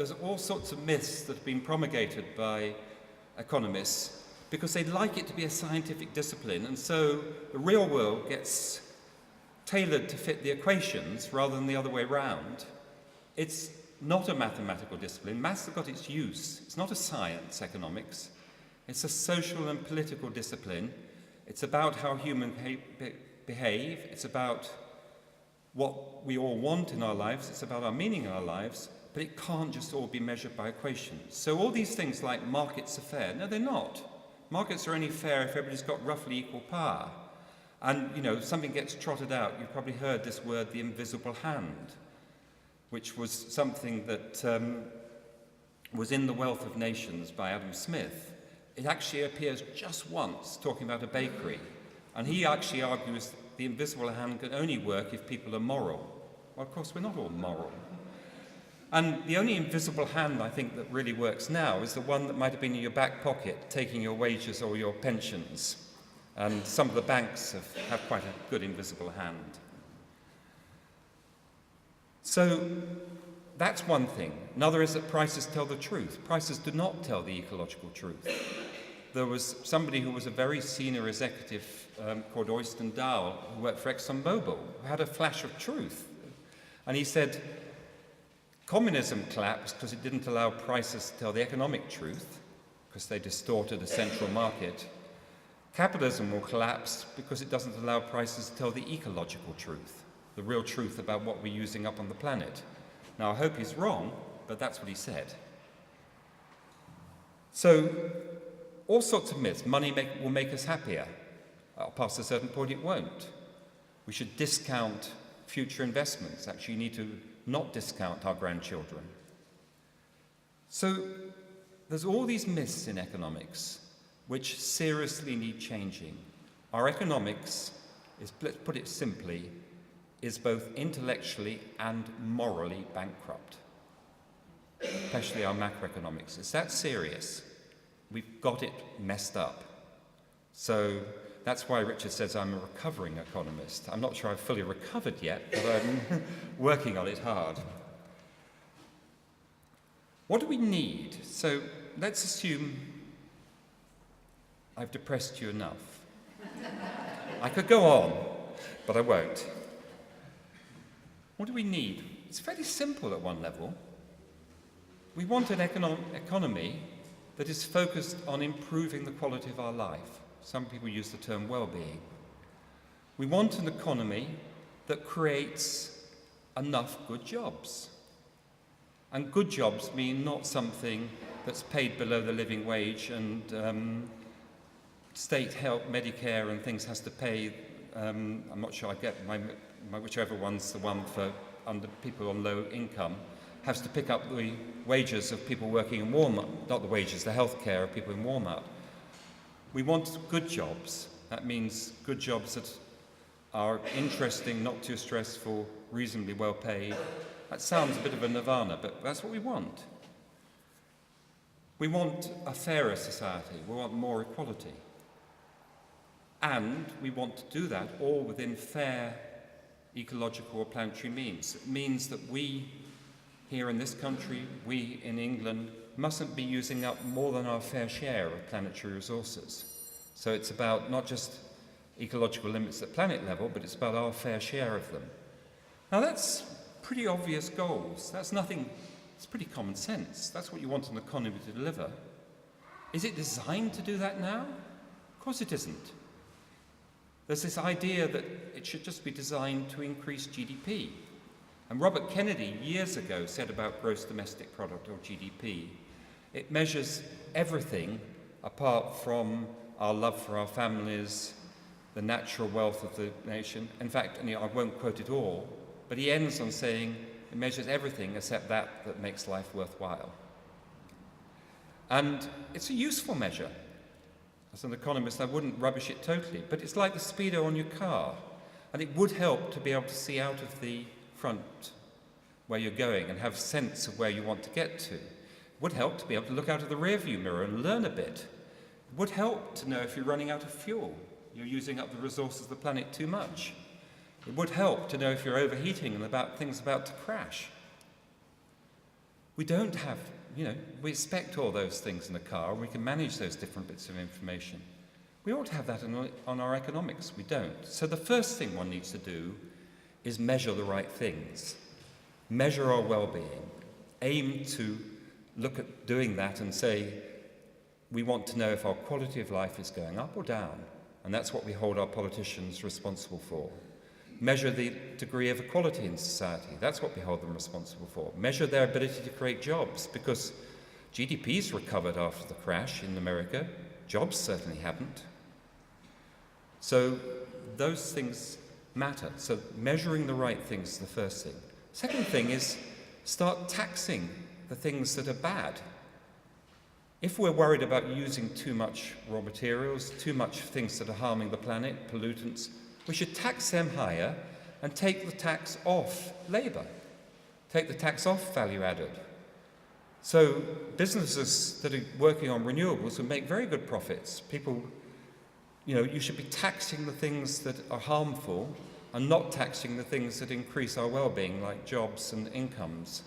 there's all sorts of myths that have been promulgated by economists because they'd like it to be a scientific discipline, and so the real world gets tailored to fit the equations rather than the other way round. It's not a mathematical discipline. Maths has got its use. It's not a science, economics. It's a social and political discipline. It's about how humans behave. It's about what we all want in our lives. It's about our meaning in our lives. But it can't just all be measured by equations. So all these things like markets are fair. No, they're not. Markets are only fair if everybody's got roughly equal power. And, you know, something gets trotted out. You've probably heard this word, the invisible hand, which was something that was in The Wealth of Nations by Adam Smith. It actually appears just once talking about a bakery. And he actually argues the invisible hand can only work if people are moral. Well, of course, we're not all moral. And the only invisible hand, I think, that really works now is the one that might have been in your back pocket, taking your wages or your pensions. And some of the banks have quite a good invisible hand. So that's one thing. Another is that prices tell the truth. Prices do not tell the ecological truth. There was somebody who was a very senior executive called Øystein Dahl, who worked for ExxonMobil, who had a flash of truth. And he said, communism collapsed because it didn't allow prices to tell the economic truth, because they distorted a central market. Capitalism will collapse because it doesn't allow prices to tell the ecological truth, the real truth about what we're using up on the planet. Now, I hope he's wrong, but that's what he said. So, all sorts of myths. Money will make us happier. Past a certain point, it won't. We should discount future investments. Actually, you need to not discount our grandchildren. So, there's all these myths in economics which seriously need changing. Our economics is, let's put it simply, is both intellectually and morally bankrupt, especially our macroeconomics. It's that serious. We've got it messed up. So that's why Richard says I'm a recovering economist. I'm not sure I've fully recovered yet, but I'm working on it hard. What do we need? So let's assume I've depressed you enough. I could go on, but I won't. What do we need? It's fairly simple at one level. We want an economy that is focused on improving the quality of our life. Some people use the term well-being. We want an economy that creates enough good jobs. And good jobs mean not something that's paid below the living wage and state help, Medicare and things has to pay, I'm not sure I get my whichever one's the one for under people on low income, has to pick up the wages of people working in Walmart, not the wages, the health care of people in Walmart. We want good jobs. That means good jobs that are interesting, not too stressful, reasonably well paid. That sounds a bit of a nirvana, but that's what we want. We want a fairer society. We want more equality. And we want to do that all within fair ecological or planetary means. It means that we here in this country, we in England, mustn't be using up more than our fair share of planetary resources. So it's about not just ecological limits at planet level, but it's about our fair share of them. Now that's pretty obvious goals. That's nothing, it's pretty common sense. That's what you want an economy to deliver. Is it designed to do that now? Of course it isn't. There's this idea that it should just be designed to increase GDP. And Robert Kennedy years ago said about gross domestic product, or GDP, it measures everything apart from our love for our families, the natural wealth of the nation. In fact, I won't quote it all, but he ends on saying it measures everything except that makes life worthwhile. And it's a useful measure. As an economist, I wouldn't rubbish it totally, but it's like the speedo on your car, and it would help to be able to see out of the front where you're going and have sense of where you want to get to. It would help to be able to look out of the rearview mirror and learn a bit. It would help to know if you're running out of fuel, you're using up the resources of the planet too much. It would help to know if you're overheating and things about to crash. We don't have, we expect all those things in a car, and we can manage those different bits of information. We ought to have that on our economics. We don't. So the first thing one needs to do is measure the right things. Measure our well-being. Aim to look at doing that and say, we want to know if our quality of life is going up or down. And that's what we hold our politicians responsible for. Measure the degree of equality in society. That's what we hold them responsible for. Measure their ability to create jobs, because GDP's recovered after the crash in America. Jobs certainly haven't. So those things matter. So measuring the right things is the first thing. Second thing is start taxing the things that are bad. If we're worried about using too much raw materials, too much things that are harming the planet, pollutants, we should tax them higher and take the tax off labour. Take the tax off value added. So businesses that are working on renewables will make very good profits. People, you should be taxing the things that are harmful and not taxing the things that increase our well-being, like jobs and incomes.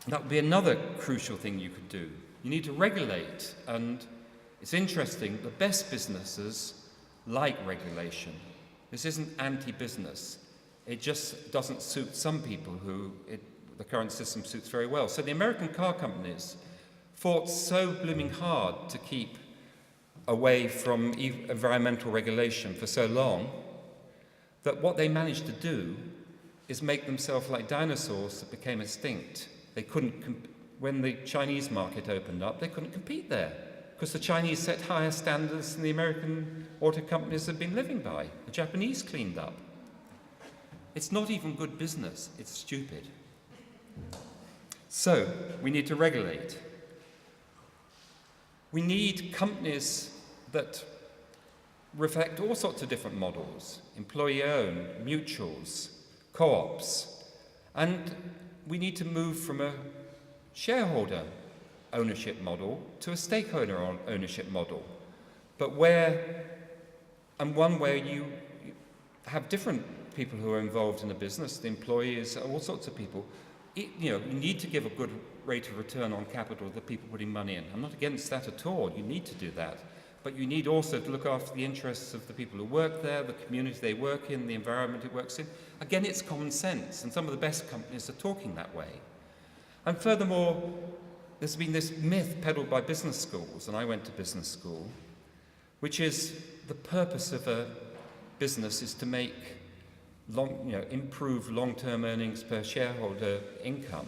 That would be another crucial thing you could do. You need to regulate, and it's interesting, the best businesses like regulation. This isn't anti-business. It just doesn't suit some people who the current system suits very well. So the American car companies fought so blooming hard to keep away from environmental regulation for so long that what they managed to do is make themselves like dinosaurs that became extinct. They couldn't, when the Chinese market opened up, they couldn't compete there because the Chinese set higher standards than the American auto companies had been living by. The Japanese cleaned up. It's not even good business, it's stupid. So, we need to regulate. We need companies that reflect all sorts of different models, employee-owned, mutuals, co-ops, and we need to move from a shareholder ownership model to a stakeholder ownership model, but one where you have different people who are involved in the business, the employees, all sorts of people. You need to give a good rate of return on capital to the people putting money in. I'm not against that at all. You need to do that. But you need also to look after the interests of the people who work there, the community they work in, the environment it works in. Again, it's common sense, and some of the best companies are talking that way. And furthermore, there's been this myth peddled by business schools, and I went to business school, which is the purpose of a business is to make improve long-term earnings per shareholder income.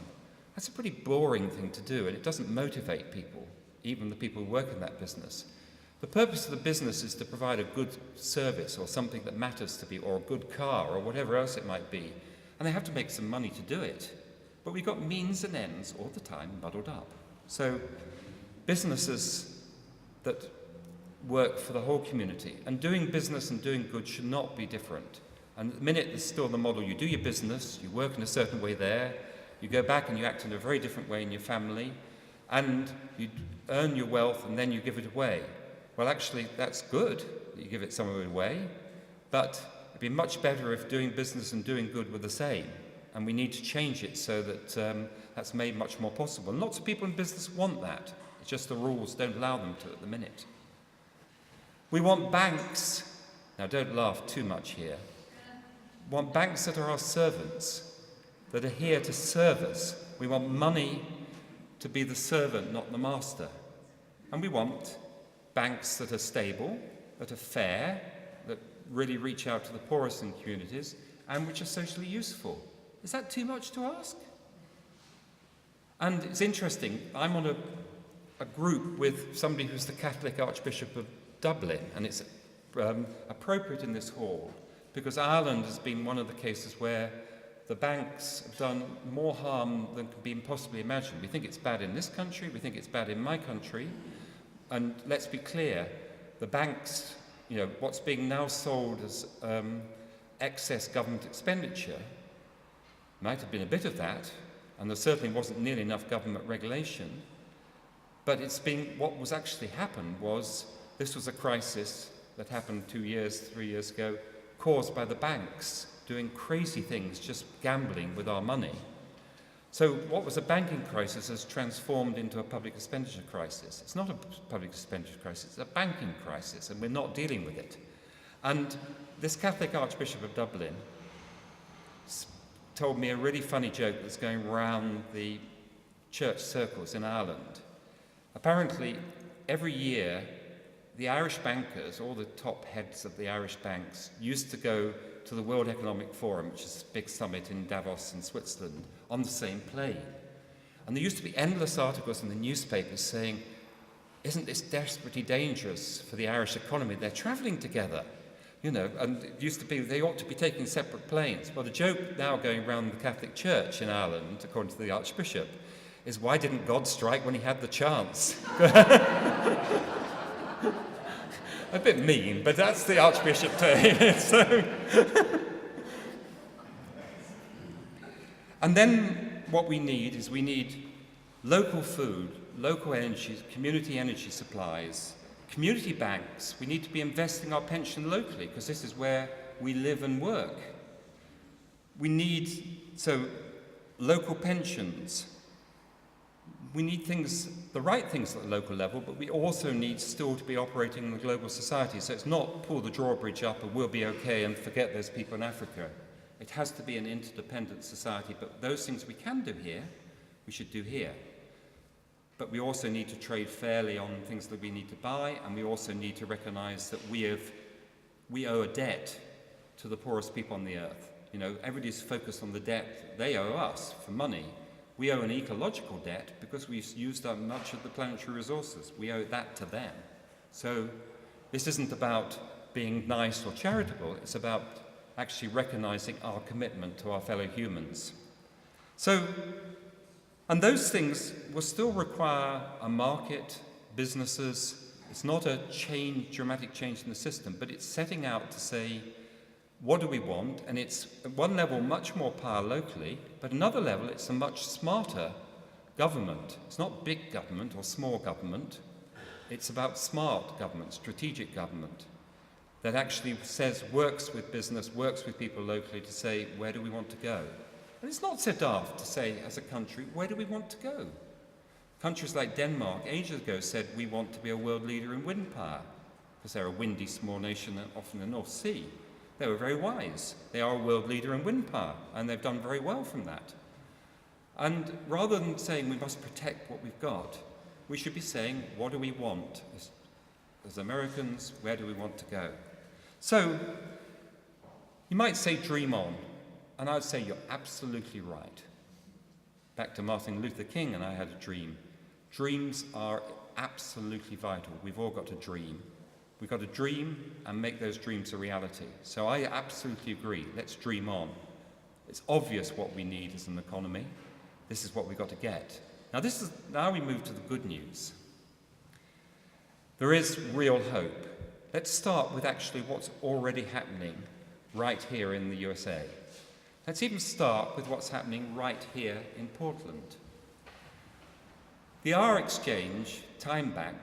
That's a pretty boring thing to do, and it doesn't motivate people, even the people who work in that business. The purpose of the business is to provide a good service or something that matters to people, or a good car, or whatever else it might be. And they have to make some money to do it. But we've got means and ends all the time muddled up. So businesses that work for the whole community, and doing business and doing good should not be different. And at the minute, there's still the model, you do your business, you work in a certain way there, you go back and you act in a very different way in your family, and you earn your wealth and then you give it away. Well, actually, that's good that you give it somewhere away, but it'd be much better if doing business and doing good were the same. And we need to change it so that that's made much more possible. And lots of people in business want that. It's just the rules don't allow them to at the minute. We want banks, now don't laugh too much here, we want banks that are our servants, that are here to serve us. We want money to be the servant, not the master. And we want banks that are stable, that are fair, that really reach out to the poorest in communities, and which are socially useful. Is that too much to ask? And it's interesting, I'm on a group with somebody who's the Catholic Archbishop of Dublin, and it's appropriate in this hall, because Ireland has been one of the cases where the banks have done more harm than can be possibly imagined. We think it's bad in this country, we think it's bad in my country, and let's be clear, the banks, what's being now sold as excess government expenditure might have been a bit of that, and there certainly wasn't nearly enough government regulation, but what was actually happened was this was a crisis that happened 2 years, 3 years ago, caused by the banks doing crazy things, just gambling with our money. So what was a banking crisis has transformed into a public expenditure crisis. It's not a public expenditure crisis, it's a banking crisis, and we're not dealing with it. And this Catholic Archbishop of Dublin told me a really funny joke that's going around the church circles in Ireland. Apparently, every year, the Irish bankers, all the top heads of the Irish banks, used to go to the World Economic Forum, which is a big summit in Davos in Switzerland, on the same plane. And there used to be endless articles in the newspapers saying, isn't this desperately dangerous for the Irish economy? They're travelling together, and it used to be they ought to be taking separate planes. Well, the joke now going around the Catholic Church in Ireland, according to the Archbishop, is why didn't God strike when he had the chance? A bit mean, but that's the Archbishop saying it. So. And then what we need local food, local energy, community energy supplies, community banks. We need to be investing our pension locally because this is where we live and work. We need, local pensions. We need the right things at the local level, but we also need still to be operating in the global society. So it's not pull the drawbridge up and we'll be okay and forget those people in Africa. It has to be an interdependent society, but those things we can do here, we should do here. But we also need to trade fairly on things that we need to buy, and we also need to recognize that we owe a debt to the poorest people on the earth. Everybody's focused on the debt they owe us for money. We owe an ecological debt because we've used up much of the planetary resources. We owe that to them. So this isn't about being nice or charitable, it's about actually recognizing our commitment to our fellow humans. And those things will still require a market, businesses. It's not a dramatic change in the system, but it's setting out to say, what do we want? And it's, at one level, much more power locally, but another level, it's a much smarter government. It's not big government or small government. It's about smart government, strategic government, that actually works with business, works with people locally to say, where do we want to go? And it's not so daft to say, as a country, where do we want to go? Countries like Denmark, ages ago, said we want to be a world leader in wind power, because they're a windy, small nation, often in the North Sea. They were very wise. They are a world leader in wind power, and they've done very well from that. And rather than saying we must protect what we've got, we should be saying, what do we want? As Americans, where do we want to go? So, you might say dream on, and I would say you're absolutely right. Back to Martin Luther King, and I had a dream. Dreams are absolutely vital. We've all got to dream. We've got to dream and make those dreams a reality. So I absolutely agree. Let's dream on. It's obvious what we need as an economy. This is what we've got to get. Now we move to the good news. There is real hope. Let's start with actually what's already happening right here in the USA. Let's even start with what's happening right here in Portland. The R Exchange, Time Bank,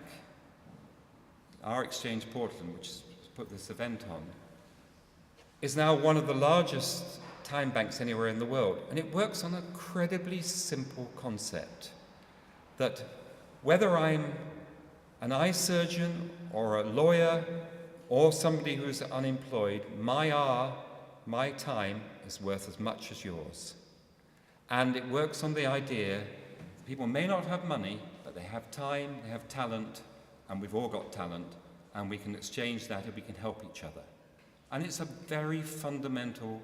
R Exchange Portland, which has put this event on, is now one of the largest time banks anywhere in the world. And it works on an incredibly simple concept that whether I'm an eye surgeon or a lawyer or somebody who's unemployed, my hour, my time is worth as much as yours. And it works on the idea that people may not have money, but they have time, they have talent, and we've all got talent, and we can exchange that and we can help each other. And it's a very fundamental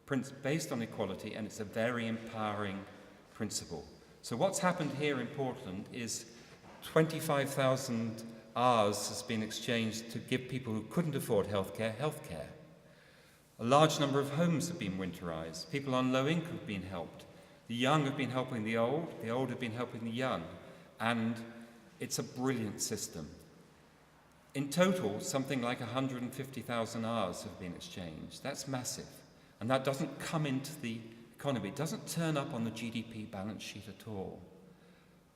principle based on equality, and it's a very empowering principle. So what's happened here in Portland is 25,000 hours has been exchanged to give people who couldn't afford healthcare, healthcare. A large number of homes have been winterized. People on low income have been helped. The young have been helping the old have been helping the young. And it's a brilliant system. In total, something like 150,000 hours have been exchanged. That's massive. And that doesn't come into the economy. It doesn't turn up on the GDP balance sheet at all.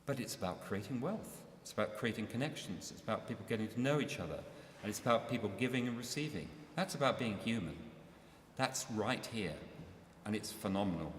But it's about creating wealth. It's about creating connections. It's about people getting to know each other. And it's about people giving and receiving. That's about being human. That's right here. And it's phenomenal.